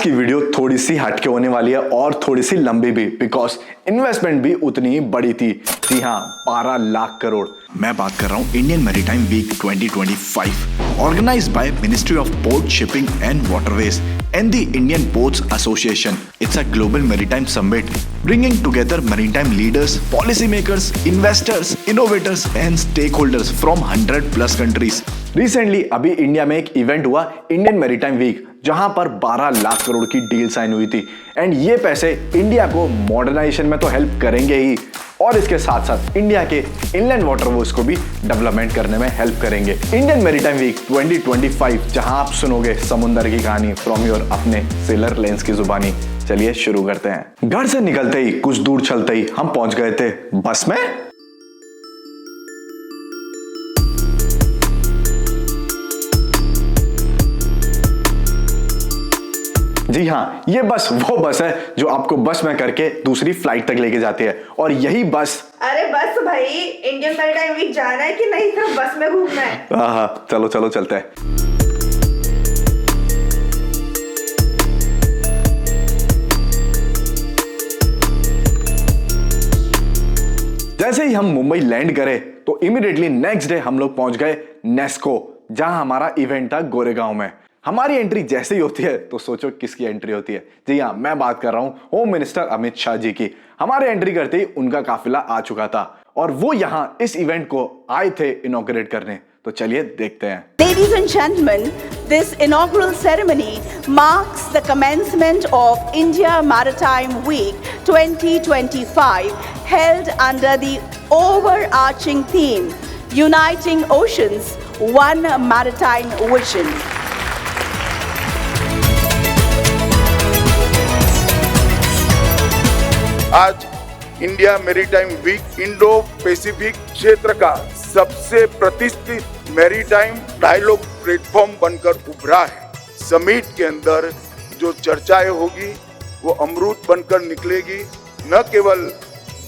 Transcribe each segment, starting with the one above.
की वीडियो थोड़ी सी हटके होने वाली है और थोड़ी सी लंबी भी, बिकॉज इन्वेस्टमेंट भी उतनी ही बड़ी थी। जी हाँ, 12 लाख करोड़। मैं बात कर रहा हूँ Indian maritime week 2025 organised by ministry of port shipping and waterways and the Indian Ports Association. It's a global maritime summit bringing together maritime leaders, policymakers, investors, innovators and stakeholders from 100+ countries. Recently अभी India में एक event हुआ, Indian maritime week, जहां पर 12 लाख करोड़ की deal sign हुई थी। And ये पैसे इंडिया को मॉडर्नाइजेशन में तो हेल्प करेंगे ही, और इसके साथ साथ इंडिया के इनलैंड वाटरवेज को भी डेवलपमेंट करने में हेल्प करेंगे। इंडियन मैरीटाइम वीक 2025, जहां आप सुनोगे समुंदर की कहानी फ्रॉम योर अपने सेलर लेंस की जुबानी। चलिए शुरू करते हैं। घर से निकलते ही कुछ दूर चलते ही हम पहुंच गए थे बस में। जी हाँ, ये बस वो बस है जो आपको बस में करके दूसरी फ्लाइट तक लेके जाती है। और यही बस, अरे बस भाई, इंडियन मैरीटाइम वीक जाना है कि नहीं, सिर्फ बस में घूमना है? हाँ, चलो चलो चलते हैं। जैसे ही हम मुंबई लैंड करे तो इमीडिएटली नेक्स्ट डे हम लोग पहुंच गए नेस्को, जहां हमारा इवेंट था गोरेगांव में। हमारी एंट्री जैसे ही होती है तो सोचो किसकी एंट्री होती है। जी हाँ, मैं बात कर रहा हूं होम मिनिस्टर अमित शाह जी की। हमारे एंट्री करते ही उनका काफिला आ चुका था और वो यहां इस इवेंट को आए थे इनॉग्रेट करने। तो चलिए देखते हैं। Ladies and gentlemen, this inaugural ceremony marks the commencement of India Maritime Week 2025, held under the overarching theme Uniting Oceans, One Maritime Vision. आज India maritime week Indo Pacific क्षेत्र का सबसे प्रतिष्ठित मैरीटाइम डायलॉग प्लेटफॉर्म बनकर उभरा है। Summit के अंदर जो चर्चाएं होगी वो अमृत बनकर निकलेगी। न केवल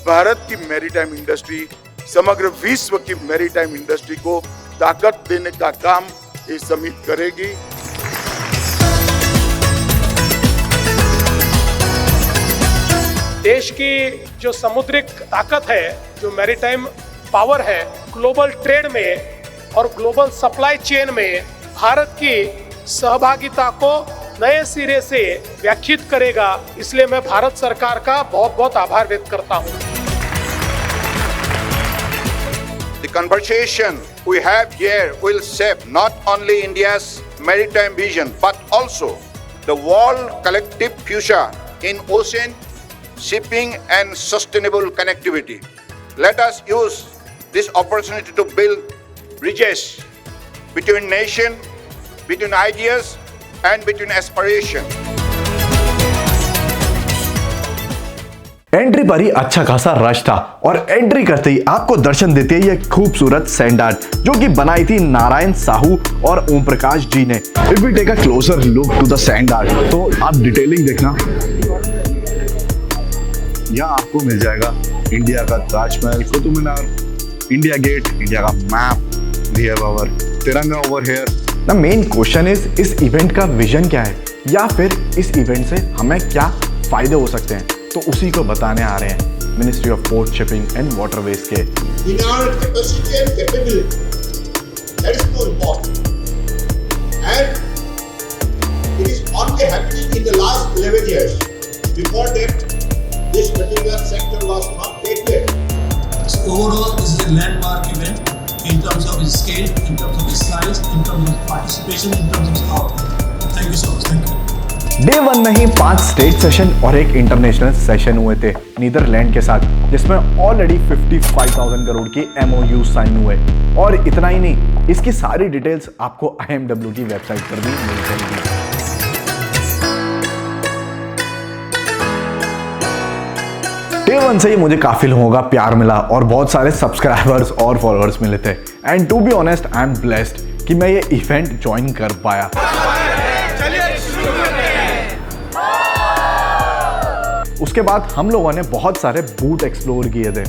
भारत की मैरीटाइम इंडस्ट्री, समग्र विश्व की मैरीटाइम इंडस्ट्री को ताकत देने का काम ये समिट करेगी। देश की जो समुद्रिक ताकत है, जो मैरीटाइम पावर है, ग्लोबल ट्रेड में और ग्लोबल सप्लाई चेन में भारत की सहभागिता को नए सिरे से व्याख्यायित करेगा। इसलिए मैं भारत सरकार का बहुत बहुत आभार व्यक्त करता हूं। The conversation we have here will shape not only India's maritime vision but also the world collective future in ocean shipping and sustainable connectivity. Let us use this opportunity to build bridges between nations, between ideas and between aspiration. Entry पर ही अच्छा खासा rush था और entry करते ही आपको दर्शन देती है ये खूबसूरत सैंड आर्ट, जो कि बनाई थी नारायण साहू और ओम प्रकाश जी ने। If we take a closer look to the sand art, तो आप डिटेलिंग देखना। यहाँ आपको मिल जाएगा इंडिया का Taj Mahal, Qutub Minar, India gate, India का मैप, वी हैव आवर तिरंगा over here. The main question is, इस इवेंट का विजन क्या है, या फिर इस इवेंट से हमें क्या फायदे हो सकते हैं, तो उसी को बताने आ रहे हैं ministry of port shipping and waterways के। In our capacity and capability, that is more important. And it is only happening in the last 11 years. Before that, this particular sector was not taken. So overall, this is a landmark event in terms of its scale, in terms of its size, in terms of participation, in terms of its outcome. Thank you so much. Thank you. Day 1 में ही 5 state session और एक international session हुए थे Netherlands के साथ, जिसमें already 55,000 crore की MOU sign हुए। और इतना ही नहीं, इसकी सारी डिटेल्स आपको IMW की वेबसाइट पर भी मिल जाएगी। डे 1 से ही मुझे काफी लोगों का प्यार मिला और बहुत सारे सब्सक्राइबर्स और फॉलोअर्स मिले थे। And to be honest, I am blessed कि मैं ये इवेंट ज्वाइन कर पाया। उसके बाद हम लोगों ने बहुत सारे बूथ एक्सप्लोर किए थे।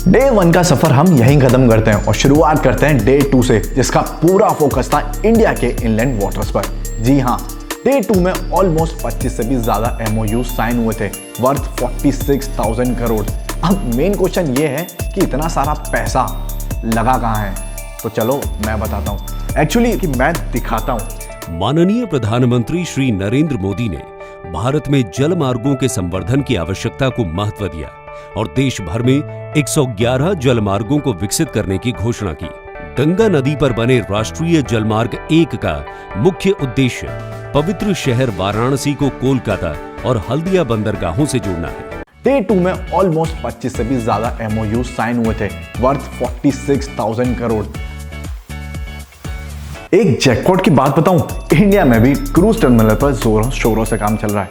डे 1 का सफर हम यहीं खत्म करते हैं और शुरुआत करते हैं डे 2 से, जिसका पूरा फोकस था इंडिया के इनलैंड वाटर्स पर। जी हाँ, डे 2 में ऑलमोस्ट 25 से भी ज्यादा MOU साइन हुए थे वर्थ 46,000 करोड़। अब मेन क्वेश्चन ये है कि इतना सारा पैसा लगा कहाँ है? तो चलो मैं बताता हूँ, एक्चुअली कि मैं दिखाता हूँ। माननीय प्रधानमंत्री श्री नरेंद्र मोदी ने भारत में जल मार्गों के संवर्धन की आवश्यकता को महत्व दिया और देश भर में 111 जल मार्गों को विकसित करने की घोषणा की। गंगा नदी पर बने राष्ट्रीय जलमार्ग 1 का मुख्य उद्देश्य पवित्र शहर वाराणसी को कोलकाता और हल्दिया बंदरगाहों से जोड़ना है। डे 2 में ऑलमोस्ट 25 से भी ज्यादा MOU साइन हुए थे वर्थ 46,000 करोड़। एक जैकपॉट की बात बताऊं, इंडिया में भी क्रूज टर्मिनल पर जोरों शोरों से काम चल रहा है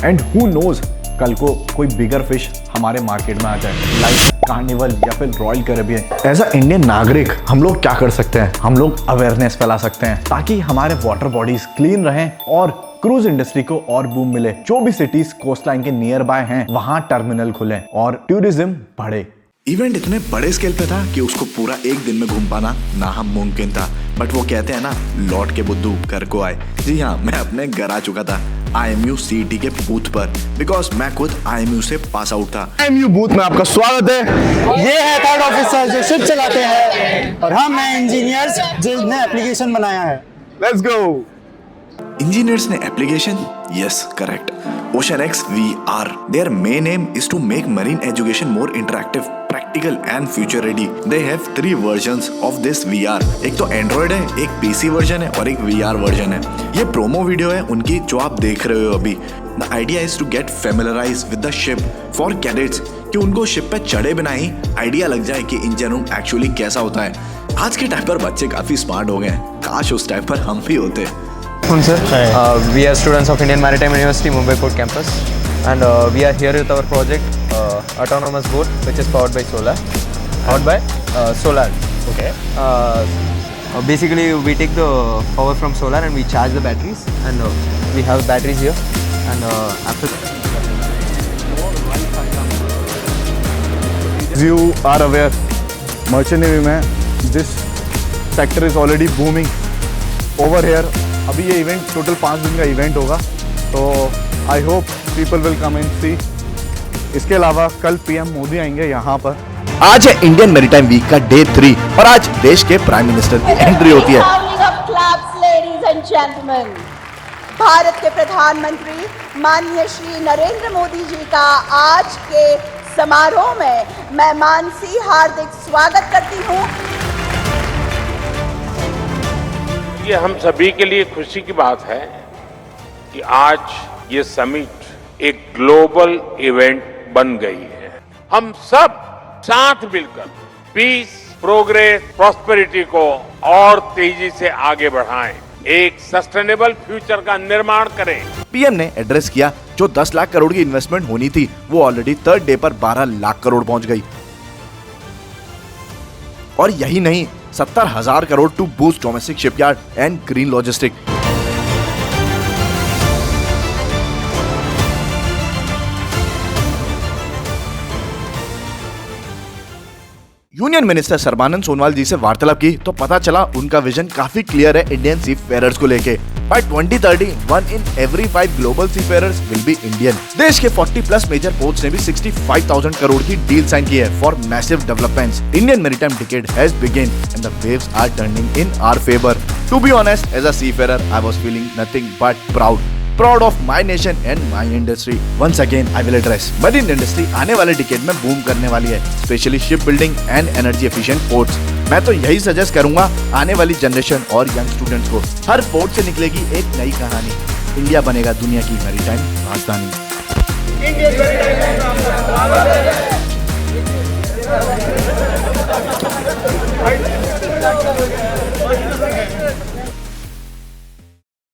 एंड हु नोज कल को कोई बिगर फिश हमारे मार्केट में आ जाए, लाइक कार्निवल या फिर Royal Caribbean. As a Indian नागरिक हम लोग क्या कर सकते हैं? हम लोग अवेयरनेस फैला सकते हैं ताकि हमारे वाटर बॉडीज क्लीन रहें और क्रूज इंडस्ट्री को और बूम मिले। जो भी सिटीज कोस्ट लाइन के नियर बाय हैं वहां टर्मिनल खुले और टूरिज्म बढ़े। इवेंट इतने बड़े स्केल पे था कि उसको पूरा एक दिन में घूम पाना नामुमकिन था, बट वो कहते हैं ना, लौट के बुद्धू घर को आए। जी हाँ, मैं अपने घर आ चुका था IMU CET के बूथ पर, बिकॉज मैं खुद IMU से पास आउट था। IMU बूथ में आपका स्वागत है। ये है थर्ड ऑफिसर जो शिप चलाते हैं और हम हैं इंजीनियर्स जिसने एप्लीकेशन बनाया है। Let's go. Engineers ने application? Yes, correct. OceanX VR. Their main aim is to make marine education more interactive, practical and future ready. They have 3 versions of this VR. एक तो Android है, एक PC version है और एक VR version है। ये प्रोमो वीडियो है उनकी जो आप देख रहे हो अभी। The idea is to get familiarized with the ship for cadets, कि उनको शिप पे चढ़े बिना ही आइडिया लग जाए कि इंजन रूम एक्चुअली कैसा होता है। आज के टाइम पर बच्चे काफी स्मार्ट हो गए हैं, काश उस टाइम पर हम भी होते। Sir, we are students of Indian Maritime University, Mumbai Port Campus, and we are here with our project, autonomous boat, which is powered by solar. Okay. Basically, we take the power from solar and we charge the batteries, and we have batteries here, and after. As you are aware, merchant navy में this sector is already booming over here. अभी ये event total 5 दिन का event होगा, तो I hope people will come and see. इसके अलावा कल PM मोदी आएंगे यहाँ पर। आज है इंडियन मैरीटाइम वीक का डे 3 और आज देश के प्राइम मिनिस्टर की एंट्री होती है। भारत के प्रधानमंत्री माननीय श्री नरेंद्र मोदी जी का आज के समारोह में मैं मानसी हार्दिक स्वागत करती हूँ। ये हम सभी के लिए खुशी की बात है कि आज ये समिट एक ग्लोबल इवेंट बन गई है। हम सब साथ मिलकर पीस, प्रोग्रेस, प्रॉस्पेरिटी को और तेजी से आगे बढ़ाएं, एक सस्टेनेबल फ्यूचर का निर्माण करें। PM ने एड्रेस किया जो 10 लाख करोड़ की इन्वेस्टमेंट होनी थी वो ऑलरेडी थर्ड डे पर 12 लाख करोड़ पहुंच गई। और यही नहीं, 70,000 crore to boost domestic shipyard and green logistic. Union minister Sarbananda Sonowal ji से वार्तालाप की तो पता चला उनका विजन काफी क्लियर है इंडियन सी फेयरर्स को लेके। By 2030, 1 in every 5 global seafarers will be Indian. देश के 40+ मेजर पोर्ट्स ने भी 65,000 करोड़ की डील साइन की है for massive developments. Indian maritime decade has begun and the waves are turning in our favor. To be honest, as a seafarer, I was feeling nothing but proud. Proud of my nation and my industry. Once again, I will address marine industry आने वाले decade में boom करने वाली है, specially ship building and energy efficient ports. मैं तो यही suggest करूंगा आने वाली जनरेशन और यंग स्टूडेंट्स को, हर पोर्ट से निकलेगी एक नई कहानी। इंडिया बनेगा दुनिया की मैरीटाइम राजधानी।